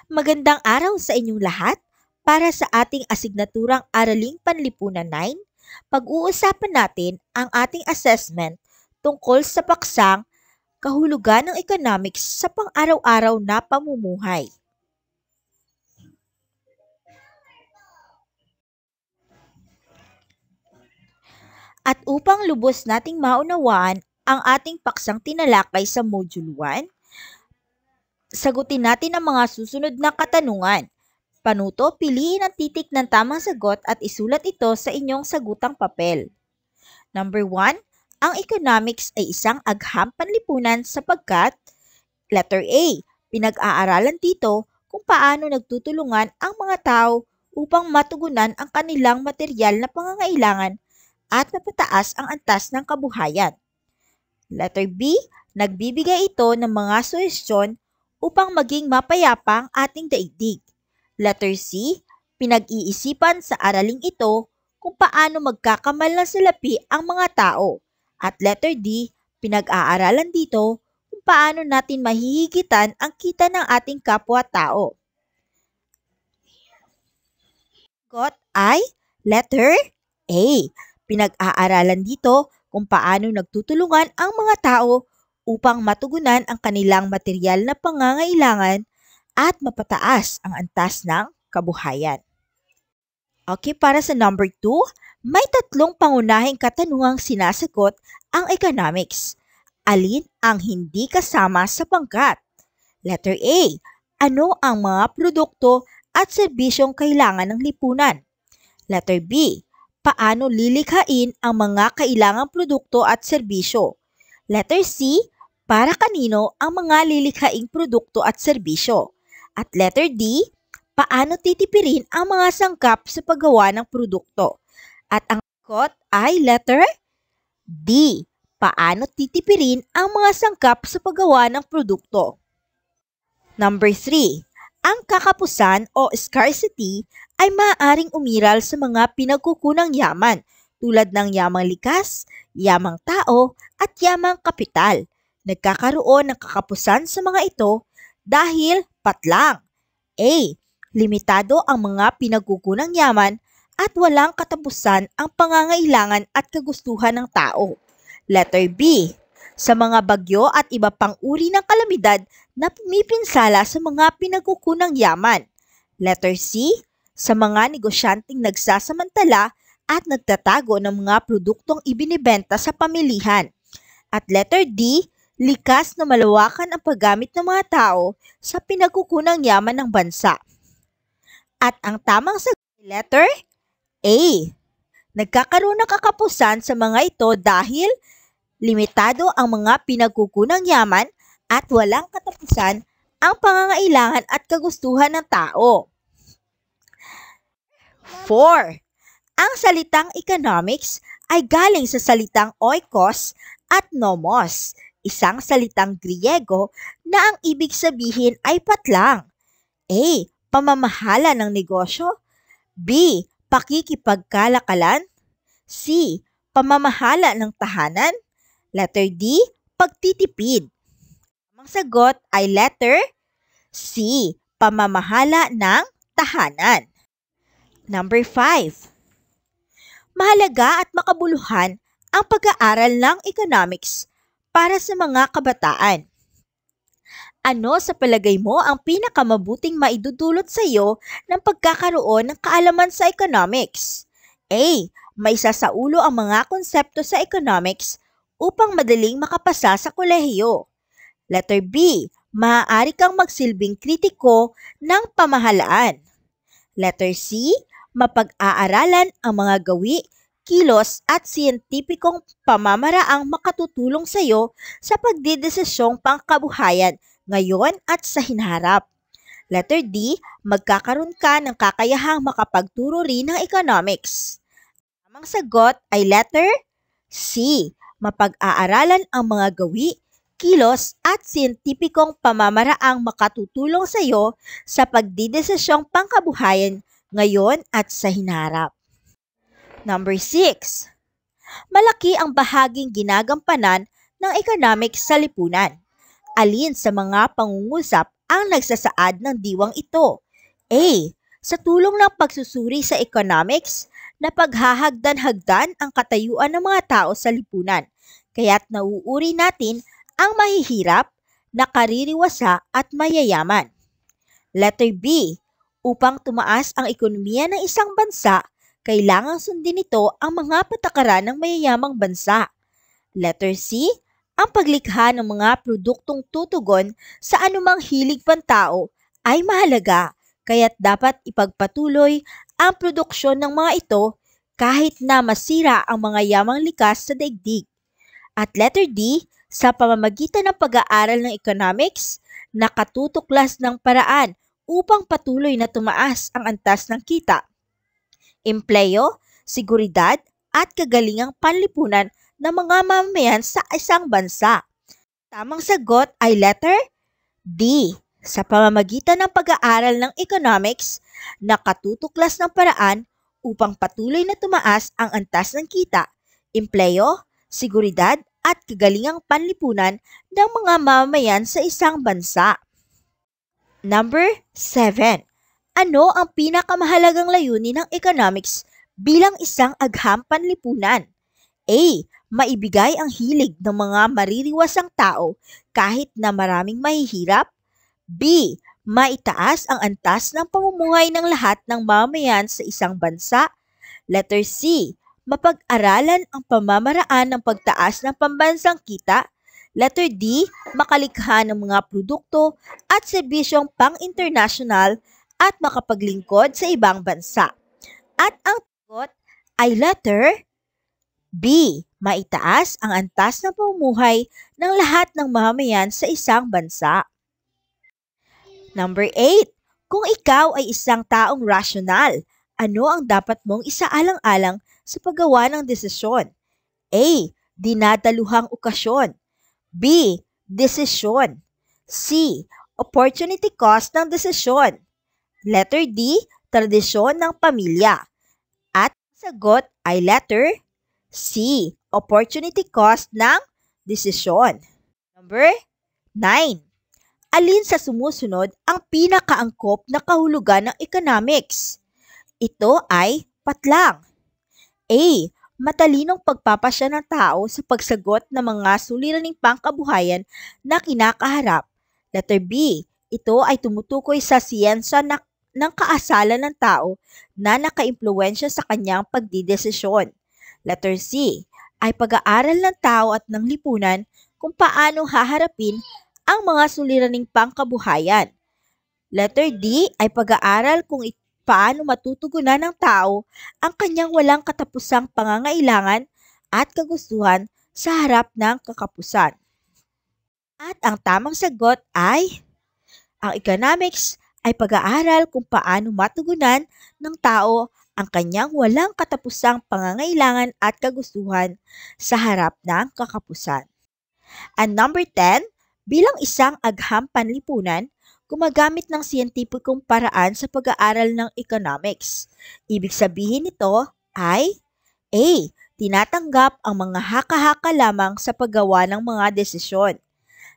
Magandang araw sa inyong lahat. Para sa ating asignaturang Araling Panlipunan 9, pag-uusapan natin ang ating assessment tungkol sa paksang kahulugan ng economics sa pang-araw-araw na pamumuhay. At upang lubos nating maunawaan ang ating paksang tinalakay sa Module 1, sagutin natin ang mga susunod na katanungan. Panuto, piliin ang titik ng tamang sagot at isulat ito sa inyong sagutang papel. Number 1, ang economics ay isang agham panlipunan sapagkat letter A, pinag-aaralan dito kung paano nagtutulungan ang mga tao upang matugunan ang kanilang material na pangangailangan at mapataas ang antas ng kabuhayan. Letter B, nagbibigay ito ng mga suhestyon upang maging mapayapa ang ating daigdig. Letter C, pinag-iisipan sa araling ito kung paano magkakamal ng salapi ang mga tao. At letter D, pinag-aaralan dito kung paano natin mahihigitan ang kita ng ating kapwa-tao. Sagot ay letter A. Pinag-aaralan dito kung paano nagtutulungan ang mga tao upang matugunan ang kanilang material na pangangailangan at mapataas ang antas ng kabuhayan. Okay, para sa number 2, may tatlong pangunahing katanungang sinasagot ang economics. Alin ang hindi kasama sa pangkat? Letter A, ano ang mga produkto at serbisyong kailangan ng lipunan? Letter B, paano lilikhain ang mga kailangang produkto at serbisyo? Letter C, para kanino ang mga lilikhaing produkto at serbisyo? At letter D, paano titipirin ang mga sangkap sa paggawa ng produkto? At ang sagot ay letter D, paano titipirin ang mga sangkap sa paggawa ng produkto? Number 3, ang kakapusan o scarcity ay maaaring umiral sa mga pinagkukunang yaman tulad ng yamang likas, yamang tao at yamang kapital. Nagkakaroon ng kakapusan sa mga ito dahil patlang. A, limitado ang mga pinagkukunang yaman at walang katapusan ang pangangailangan at kagustuhan ng tao. Letter B, sa mga bagyo at iba pang uri ng kalamidad na pumipinsala sa mga pinagkukunang yaman. Letter C, sa mga negosyanteng nagsasamantala at nagtatago ng mga produktong ibinibenta sa pamilihan. At letter D, likas na malawakan ang paggamit ng mga tao sa pinagkukunang yaman ng bansa. At ang tamang sagot ay letter A. Nagkakaroon ng kakapusan sa mga ito dahil limitado ang mga pinagkukunang yaman at walang katapusan ang pangangailangan at kagustuhan ng tao. 4. Ang salitang economics ay galing sa salitang oikos at nomos, isang salitang Griego na ang ibig sabihin ay patlang. A, pamamahala ng negosyo. B, pakikipagkalakalan. C, pamamahala ng tahanan. Letter D, pagtitipid. Ang sagot ay letter C, pamamahala ng tahanan. Number 5. Mahalaga at makabuluhan ang pag-aaral ng economics para sa mga kabataan. Ano sa palagay mo ang pinakamabuting maidudulot sa iyo ng pagkakaroon ng kaalaman sa economics? A, maisasaulo ang mga konsepto sa economics upang madaling makapasa sa kolehiyo. Letter B, maaari kang magsilbing kritiko ng pamahalaan. Letter C, mapag-aaralan ang mga gawi, kilos at siyentipikong pamamaraang makatutulong sa iyo sa pagdedesisyong pangkabuhayan ngayon at sa hinaharap. Letter D, magkakaroon ka ng kakayahang makapagturo rin ng economics. Ang sagot ay letter C, mapag-aaralan ang mga gawi, kilos at siyentipikong pamamaraang makatutulong sa iyo sa pagdedesisyong pangkabuhayan ngayon at sa hinaharap. Number 6. Malaki ang bahaging ginagampanan ng economics sa lipunan. Alin sa mga pangungusap ang nagsasaad ng diwang ito? A. Sa tulong ng pagsusuri sa economics, na paghahagdan-hagdan ang katayuan ng mga tao sa lipunan, kaya't nauuri natin ang mahihirap, nakaririwasa at mayayaman. Letter B. Upang tumaas ang ekonomiya ng isang bansa, kailangang sundin nito ang mga patakaran ng mayayamang bansa. Letter C. Ang paglikha ng mga produktong tutugon sa anumang hilig pantao ay mahalaga, kaya't dapat ipagpatuloy ang produksyon ng mga ito kahit na masira ang mga yamang likas sa daigdig. At letter D. Sa pamamagitan ng pag-aaral ng economics, nakatutuklas ng paraan upang patuloy na tumaas ang antas ng kita, empleyo, seguridad at kagalingang panlipunan ng mga mamamayan sa isang bansa. Tamang sagot ay letter D. Sa pamamagitan ng pag-aaral ng economics, nakatutuklas ng paraan upang patuloy na tumaas ang antas ng kita, empleyo, seguridad at kagalingang panlipunan ng mga mamamayan sa isang bansa. Number 7. Ano ang pinakamahalagang layunin ng economics bilang isang agham panlipunan? A. Maibigay ang hilig ng mga maririwasang tao kahit na maraming mahihirap. B. Maitaas ang antas ng pamumuhay ng lahat ng mamamayan sa isang bansa. Letter C. Mapag-aralan ang pamamaraan ng pagtaas ng pambansang kita. Letter D. Makalikha ng mga produkto at serbisyong pang-international at makapaglingkod sa ibang bansa. At ang sagot ay letter B. Maitaas ang antas ng pamumuhay ng lahat ng mamamayan sa isang bansa. Number 8. Kung ikaw ay isang taong rasyonal, ano ang dapat mong isaalang-alang sa paggawa ng desisyon? A. Dinadaluhang okasyon. B. Desisyon. C. Opportunity cost ng desisyon. Letter D. Tradisyon ng pamilya. At sagot ay letter C. Opportunity cost ng desisyon. Number 9. Alin sa sumusunod ang pinakaangkop na kahulugan ng economics? Ito ay patlang. A. Matalinong pagpapasya ng tao sa pagsagot ng mga suliraning pangkabuhayan na kinakaharap. Letter B. Ito ay tumutukoy sa siyensya ng kaasalan ng tao na nakaimpluwensya sa kanyang pagdidesisyon. Letter C. Ay pag-aaral ng tao at ng lipunan kung paano haharapin ang mga suliraning pangkabuhayan. Letter D. Ay pag-aaral kung paano matutugunan ng tao ang kanyang walang katapusang pangangailangan at kagustuhan sa harap ng kakapusan. At ang tamang sagot ay ang economics ay pag-aaral kung paano matugunan ng tao ang kanyang walang katapusang pangangailangan at kagustuhan sa harap ng kakapusan. And number 10, bilang isang agham panlipunan, gumagamit ng siyentipikong paraan sa pag-aaral ng economics. Ibig sabihin nito ay A. Tinatanggap ang mga haka-haka lamang sa paggawa ng mga desisyon.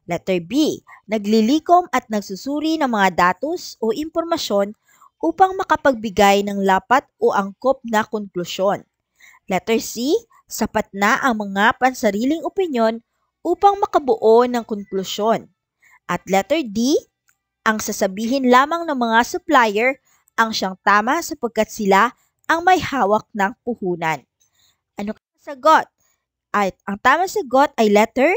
Letter B. Naglilikom at nagsusuri ng mga datos o impormasyon upang makapagbigay ng lapat o angkop na konklusyon. Letter C. Sapat na ang mga pansariling opinyon upang makabuo ng konklusyon. At letter D. Ang sasabihin lamang ng mga supplier ang siyang tama sapagkat sila ang may hawak ng puhunan. Ano ang sagot? At ang tamang sagot ay letter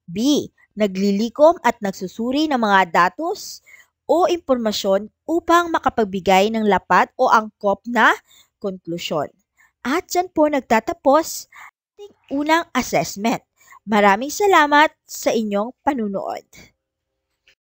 B. Naglilikom at nagsusuri ng mga datos o impormasyon upang makapagbigay ng lapat o angkop na konklusyon. At dyan po nagtatapos ating unang assessment. Maraming salamat sa inyong panunood.